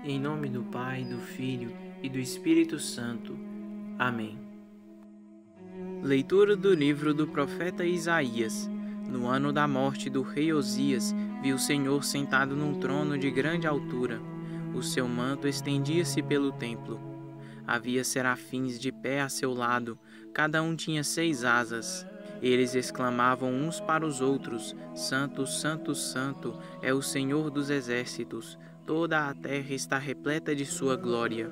Em nome do Pai, do Filho e do Espírito Santo. Amém. Leitura do livro do profeta Isaías. No ano da morte do rei Osias, viu o Senhor sentado num trono de grande altura. O seu manto estendia-se pelo templo. Havia serafins de pé a seu lado, cada um tinha 6 asas. Eles exclamavam uns para os outros: Santo, Santo, Santo é o Senhor dos exércitos, toda a terra está repleta de sua glória.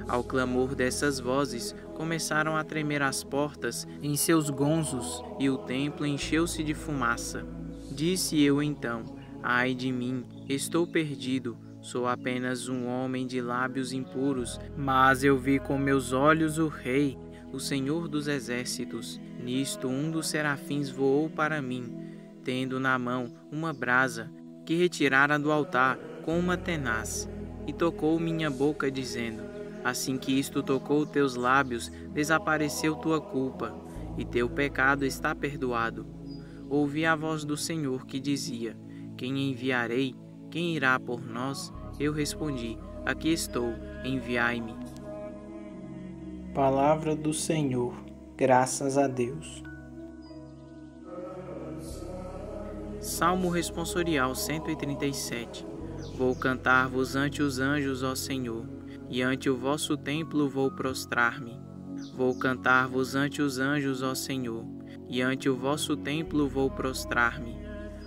Ao clamor dessas vozes, começaram a tremer as portas em seus gonzos, e o templo encheu-se de fumaça. Disse eu então: Ai de mim, estou perdido, sou apenas um homem de lábios impuros, mas eu vi com meus olhos o Rei, o Senhor dos exércitos. Nisto um dos serafins voou para mim, tendo na mão uma brasa, que retirara do altar com uma tenaz, e tocou minha boca, dizendo: Assim que isto tocou teus lábios, desapareceu tua culpa, e teu pecado está perdoado. Ouvi a voz do Senhor que dizia: Quem enviarei? Quem irá por nós? Eu respondi: Aqui estou, enviai-me. Palavra do Senhor. Graças a Deus. Salmo responsorial 137. Vou cantar-vos ante os anjos, ó Senhor, e ante o vosso templo vou prostrar-me. Vou cantar-vos ante os anjos, ó Senhor, e ante o vosso templo vou prostrar-me.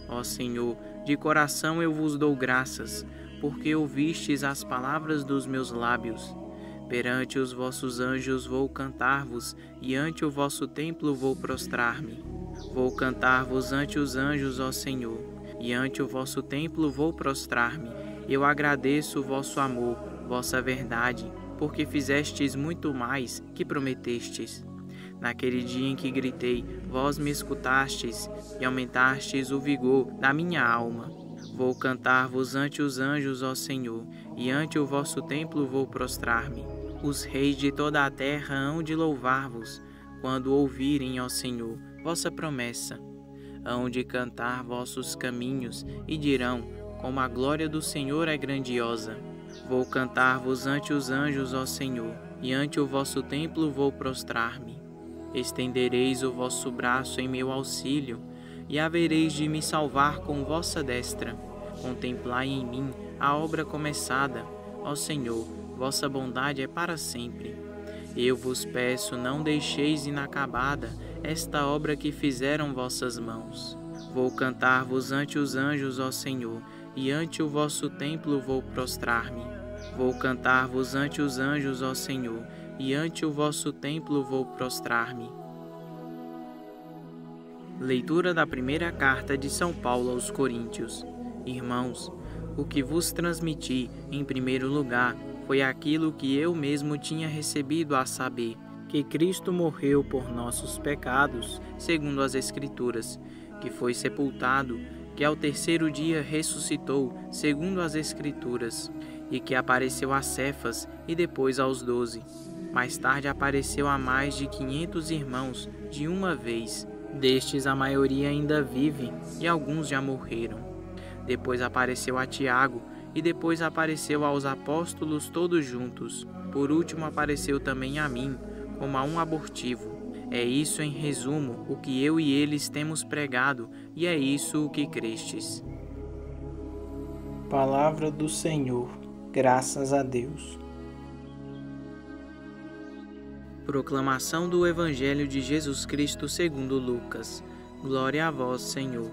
Ó Senhor, de coração eu vos dou graças, porque ouvistes as palavras dos meus lábios. Perante os vossos anjos vou cantar-vos, e ante o vosso templo vou prostrar-me. Vou cantar-vos ante os anjos, ó Senhor, e ante o vosso templo vou prostrar-me. Eu agradeço o vosso amor, vossa verdade, porque fizestes muito mais que prometestes. Naquele dia em que gritei, vós me escutastes, e aumentastes o vigor da minha alma. Vou cantar-vos ante os anjos, ó Senhor, e ante o vosso templo vou prostrar-me. Os reis de toda a terra hão de louvar-vos, quando ouvirem, ó Senhor, vossa promessa. Hão de cantar vossos caminhos, e dirão: como a glória do Senhor é grandiosa. Vou cantar-vos ante os anjos, ó Senhor, e ante o vosso templo vou prostrar-me. Estendereis o vosso braço em meu auxílio, e havereis de me salvar com vossa destra. Contemplai em mim a obra começada, ó Senhor, vossa bondade é para sempre. Eu vos peço, não deixeis inacabada esta obra que fizeram vossas mãos. Vou cantar-vos ante os anjos, ó Senhor, e ante o vosso templo vou prostrar-me. Vou cantar-vos ante os anjos, ó Senhor, e ante o vosso templo vou prostrar-me. Leitura da primeira carta de São Paulo aos Coríntios. Irmãos, o que vos transmiti, em primeiro lugar, foi aquilo que eu mesmo tinha recebido, a saber, que Cristo morreu por nossos pecados, segundo as Escrituras, que foi sepultado, que ao terceiro dia ressuscitou, segundo as Escrituras, e que apareceu a Cefas e depois aos 12. Mais tarde apareceu a mais de 500 irmãos de uma vez. Destes a maioria ainda vive e alguns já morreram. Depois apareceu a Tiago e depois apareceu aos apóstolos todos juntos. Por último apareceu também a mim, como a um abortivo. É isso, em resumo, o que eu e eles temos pregado, e é isso o que crestes. Palavra do Senhor. Graças a Deus. Proclamação do Evangelho de Jesus Cristo segundo Lucas. Glória a vós, Senhor.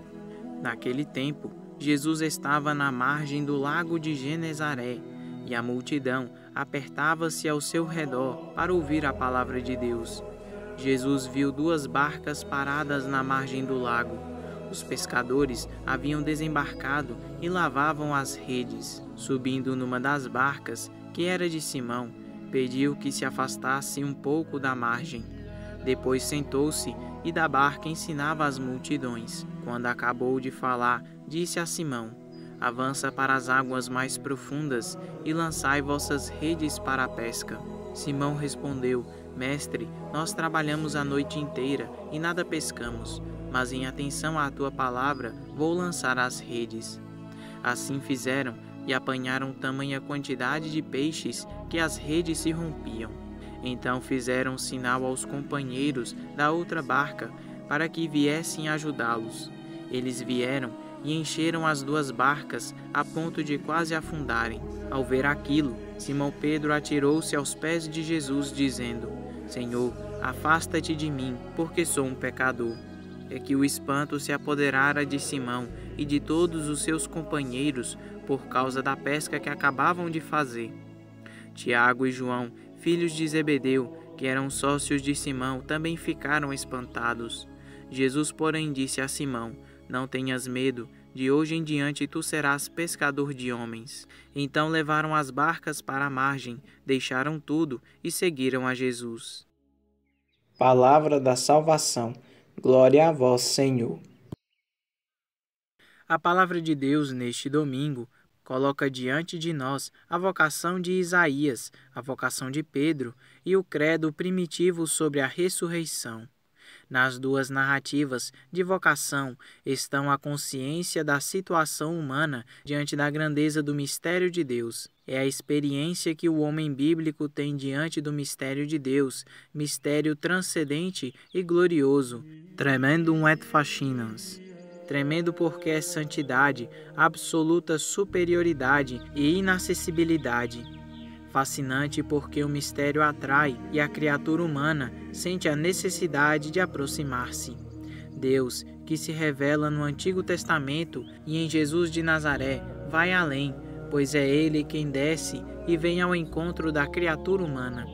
Naquele tempo, Jesus estava na margem do lago de Genezaré, e a multidão apertava-se ao seu redor para ouvir a palavra de Deus. Jesus viu 2 barcas paradas na margem do lago. Os pescadores haviam desembarcado e lavavam as redes. Subindo numa das barcas, que era de Simão, pediu que se afastasse um pouco da margem. Depois sentou-se e da barca ensinava as multidões. Quando acabou de falar, disse a Simão: Avança para as águas mais profundas e lançai vossas redes para a pesca. Simão respondeu: Mestre, nós trabalhamos a noite inteira e nada pescamos, mas em atenção à tua palavra vou lançar as redes. Assim fizeram, e apanharam tamanha quantidade de peixes que as redes se rompiam. Então fizeram sinal aos companheiros da outra barca para que viessem ajudá-los. Eles vieram e encheram as duas barcas a ponto de quase afundarem. Ao ver aquilo, Simão Pedro atirou-se aos pés de Jesus, dizendo: Senhor, afasta-te de mim, porque sou um pecador. É que o espanto se apoderara de Simão e de todos os seus companheiros por causa da pesca que acabavam de fazer. Tiago e João, filhos de Zebedeu, que eram sócios de Simão, também ficaram espantados. Jesus, porém, disse a Simão: Não tenhas medo, de hoje em diante tu serás pescador de homens. Então levaram as barcas para a margem, deixaram tudo e seguiram a Jesus. Palavra da salvação. Glória a vós, Senhor. A palavra de Deus neste domingo coloca diante de nós a vocação de Isaías, a vocação de Pedro e o credo primitivo sobre a ressurreição. Nas duas narrativas de vocação estão a consciência da situação humana diante da grandeza do mistério de Deus. É a experiência que o homem bíblico tem diante do mistério de Deus, mistério transcendente e glorioso. Tremendum et fascinans. Tremendo porque é santidade, absoluta superioridade e inacessibilidade. Fascinante porque o mistério atrai e a criatura humana sente a necessidade de aproximar-se. Deus, que se revela no Antigo Testamento e em Jesus de Nazaré, vai além, pois é Ele quem desce e vem ao encontro da criatura humana.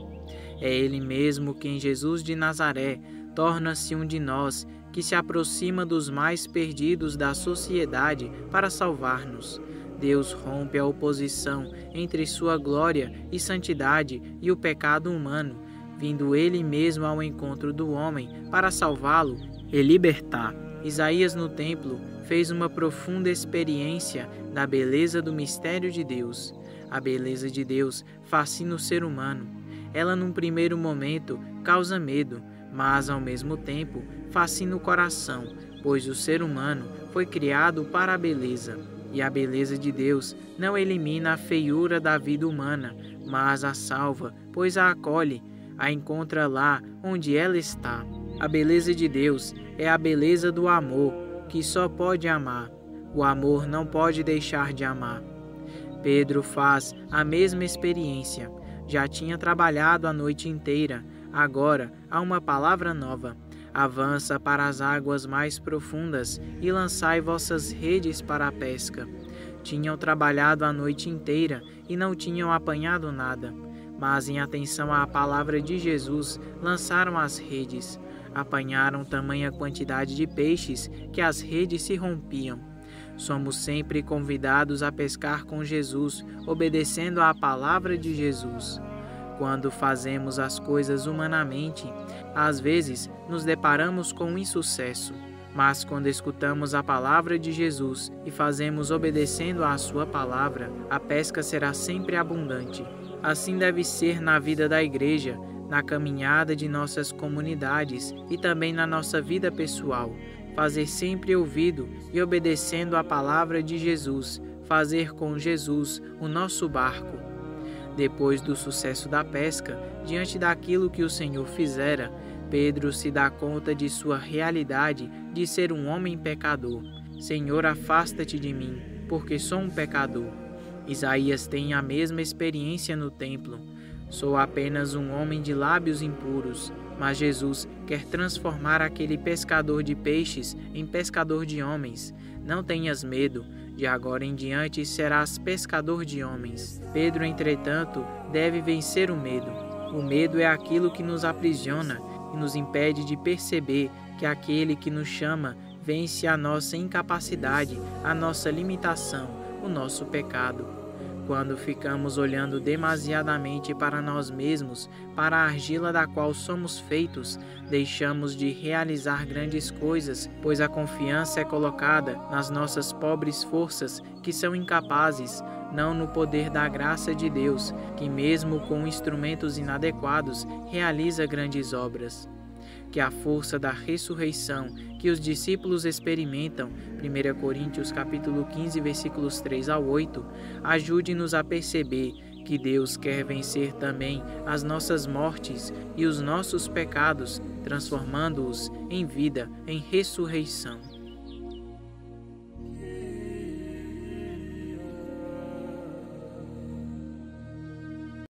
É Ele mesmo que em Jesus de Nazaré torna-se um de nós, que se aproxima dos mais perdidos da sociedade para salvar-nos. Deus rompe a oposição entre sua glória e santidade e o pecado humano, vindo Ele mesmo ao encontro do homem para salvá-lo e libertar. Isaías no templo fez uma profunda experiência da beleza do mistério de Deus. A beleza de Deus fascina o ser humano. Ela, num primeiro momento, causa medo, mas, ao mesmo tempo, fascina o coração, pois o ser humano foi criado para a beleza. E a beleza de Deus não elimina a feiura da vida humana, mas a salva, pois a acolhe, a encontra lá onde ela está. A beleza de Deus é a beleza do amor, que só pode amar. O amor não pode deixar de amar. Pedro faz a mesma experiência. Já tinha trabalhado a noite inteira, agora há uma palavra nova. Avança para as águas mais profundas e lançai vossas redes para a pesca. Tinham trabalhado a noite inteira e não tinham apanhado nada, mas em atenção à palavra de Jesus, lançaram as redes. Apanharam tamanha quantidade de peixes que as redes se rompiam. Somos sempre convidados a pescar com Jesus, obedecendo à palavra de Jesus. Quando fazemos as coisas humanamente, às vezes nos deparamos com um insucesso, mas quando escutamos a palavra de Jesus e fazemos obedecendo à sua palavra, a pesca será sempre abundante. Assim deve ser na vida da igreja, na caminhada de nossas comunidades e também na nossa vida pessoal. Fazer sempre ouvido e obedecendo à palavra de Jesus, fazer com Jesus o nosso barco. Depois do sucesso da pesca, diante daquilo que o Senhor fizera, Pedro se dá conta de sua realidade de ser um homem pecador. Senhor, afasta-te de mim, porque sou um pecador. Isaías tem a mesma experiência no templo. Sou apenas um homem de lábios impuros, mas Jesus quer transformar aquele pescador de peixes em pescador de homens. Não tenhas medo. De agora em diante serás pescador de homens. Pedro, entretanto, deve vencer o medo. O medo é aquilo que nos aprisiona e nos impede de perceber que aquele que nos chama vence a nossa incapacidade, a nossa limitação, o nosso pecado. Quando ficamos olhando demasiadamente para nós mesmos, para a argila da qual somos feitos, deixamos de realizar grandes coisas, pois a confiança é colocada nas nossas pobres forças, que são incapazes, não no poder da graça de Deus, que mesmo com instrumentos inadequados, realiza grandes obras. que a força da ressurreição que os discípulos experimentam, 1 Coríntios capítulo 15, versículos 3 ao 8, ajude-nos a perceber que Deus quer vencer também as nossas mortes e os nossos pecados, transformando-os em vida, em ressurreição.